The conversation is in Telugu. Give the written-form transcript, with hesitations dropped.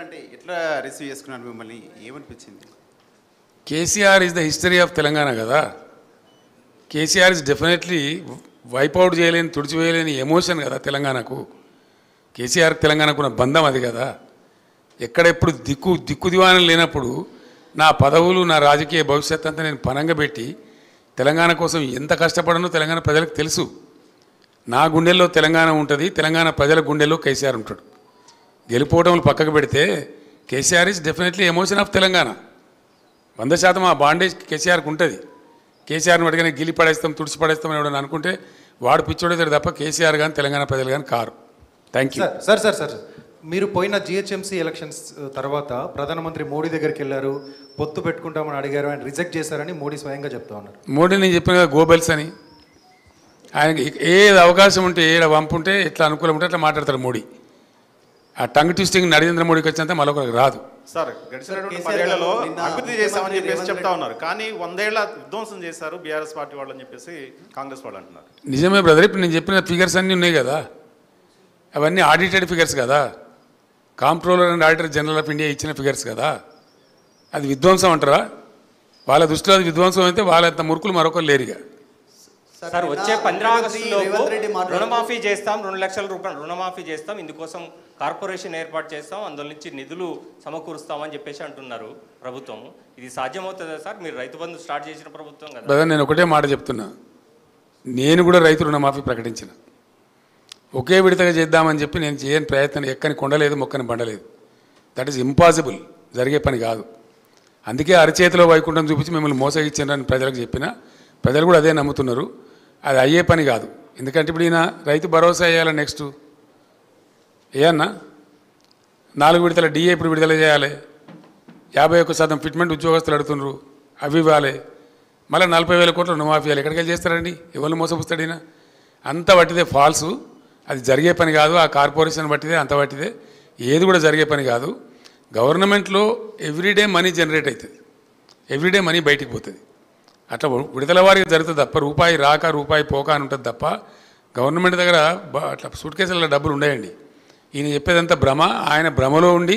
అంటే ఎట్లా రిసీవ్ చేసుకున్నారు మిమ్మల్ని ఏమనిపించింది? KCR is the history of Telangana కదా. కేసీఆర్ ఇస్ డెఫినెట్లీ వైపౌట్ చేయలేని తుడిచివేయలేని ఎమోషన్ కదా తెలంగాణకు. కేసీఆర్ తెలంగాణకు ఉన్న బంధం అది కదా. ఎక్కడెప్పుడు దిక్కు దివాణం లేనప్పుడు నా పదవులు నా రాజకీయ భవిష్యత్ అంతా నేను పనంగా పెట్టి తెలంగాణ కోసం ఎంత కష్టపడనో తెలంగాణ ప్రజలకు తెలుసు. నా గుండెల్లో తెలంగాణ ఉంటుంది, తెలంగాణ ప్రజల గుండెల్లో కేసీఆర్ ఉంటాడు. గెలిపోవటంలో పక్కకు పెడితే KCR is definitely emotion of Telangana. 100% ఆ బాండేజ్ కేసీఆర్కి ఉంటుంది. కేసీఆర్ని అడిగిన గిలి పడేస్తాం తుడిచి పడేస్తాం అని ఎవడని అనుకుంటే వాడు పిచ్చోడేతాడు తప్ప కేసీఆర్ కానీ తెలంగాణ ప్రజలు కానీ కారు. Thank you. సార్ మీరు పోయిన జిహెచ్ఎంసీ ఎలక్షన్స్ తర్వాత ప్రధానమంత్రి మోడీ దగ్గరికి వెళ్ళారు, పొత్తు పెట్టుకుంటామని అడిగారు, ఆయన రిజెక్ట్ చేశారని మోడీ స్వయంగా చెప్తా ఉన్నారు. మోడీ నేను చెప్పిన కదా గోబెల్స్ అని. ఆయనకి ఏది అవకాశం ఉంటే ఏడ వంపు ఉంటే ఎట్లా అనుకూలం ఉంటే అట్లా మాట్లాడతాడు మోడీ. ఆ టంగ్ ట్విస్టింగ్ నరేంద్ర మోడీకి వచ్చినంత మరొకరికి రాదు. సార్ గడిచినటువంటి 10 ఏళ్లలో అభివృద్ధి చేశామని చెప్పేసి చెప్తా ఉన్నారు, కానీ 100 ఏళ్ల విధ్వంసం చేశారు బీఆర్ఎస్ పార్టీ వాళ్ళు అని చెప్పేసి కాంగ్రెస్ వాళ్ళు అంటున్నారు. నిజమే బ్రదర్. ఇప్పుడు నేను చెప్పిన ఫిగర్స్ అన్నీ ఉన్నాయి కదా, అవన్నీ ఆడిటెడ్ ఫిగర్స్ కదా. Comptroller and auditor general of India ఇచ్చిన ఫిగర్స్ కదా. అది విధ్వంసం అంటారా? వాళ్ళ దృష్టిలో అది విధ్వంసం అయితే వాళ్ళంత మురుకులు మరొకరు లేరుగా. సార్ వచ్చే 15 ఆగస్టులోపు రుణమాఫీ చేస్తాం, 2 లక్షల రూపాయలు రుణమాఫీ చేస్తాం, ఇందుకోసం కార్పొరేషన్ ఏర్పాటు చేస్తాం, అందులో నుంచి నిధులు సమకూరుస్తామని చెప్పేసి అంటున్నారు ప్రభుత్వం. ఇది సాధ్యమవుతుందా సార్? మీరు రైతు బంధు స్టార్ట్ చేసిన ప్రభుత్వం కదా. బ్రదర్ నేను ఒకటే మాట చెప్తున్నా, నేను కూడా రైతు రుణమాఫీ ప్రకటించిన. ఒకే విడతగా చేద్దామని చెప్పి నేను చేయని ప్రయత్నం ఎక్కని కొండలేదు మొక్కని బండలేదు. దట్ ఈస్ ఇంపాసిబుల్, జరిగే పని కాదు. అందుకే అరచేతిలో వైకుంఠం చూపించి మిమ్మల్ని మోసగిచ్చారని ప్రజలకు చెప్పిన, ప్రజలు కూడా అదే నమ్ముతున్నారు. అది అయ్యే పని కాదు. ఎందుకంటే ఇప్పుడు ఈయన రైతు భరోసా వేయాలి, నెక్స్ట్ ఏమన్నా 4 విడతల డిఏ ఇప్పుడు విడుదల చేయాలి, 51% ఫిట్మెంట్ ఉద్యోగస్తులు అడుగుతున్నారు, అవి ఇవ్వాలి, మళ్ళీ 40,000 కోట్ల రుణమాఫీ ఇవ్వాలి. ఎక్కడికి వెళ్ళి చేస్తారండి? ఎవరిని మోసపుస్తాడు ఈయన? అంత బట్టిదే ఫాల్సు, అది జరిగే పని కాదు. ఆ కార్పొరేషన్ బట్టిదే, అంత బట్టిదే, ఏది కూడా జరిగే పని కాదు. గవర్నమెంట్లో ఎవ్రీడే మనీ జనరేట్ అవుతుంది, ఎవ్రీడే మనీ బయటికి పోతుంది. అట్లా విడుదల వారికి జరుగుతుంది తప్ప రూపాయి రాక రూపాయి పోక అని ఉంటుంది తప్ప గవర్నమెంట్ దగ్గర అట్లా సూట్ కేసులలో డబ్బులు ఉండయండి. ఈయన చెప్పేదంతా భ్రమ. ఆయన భ్రమలో ఉండి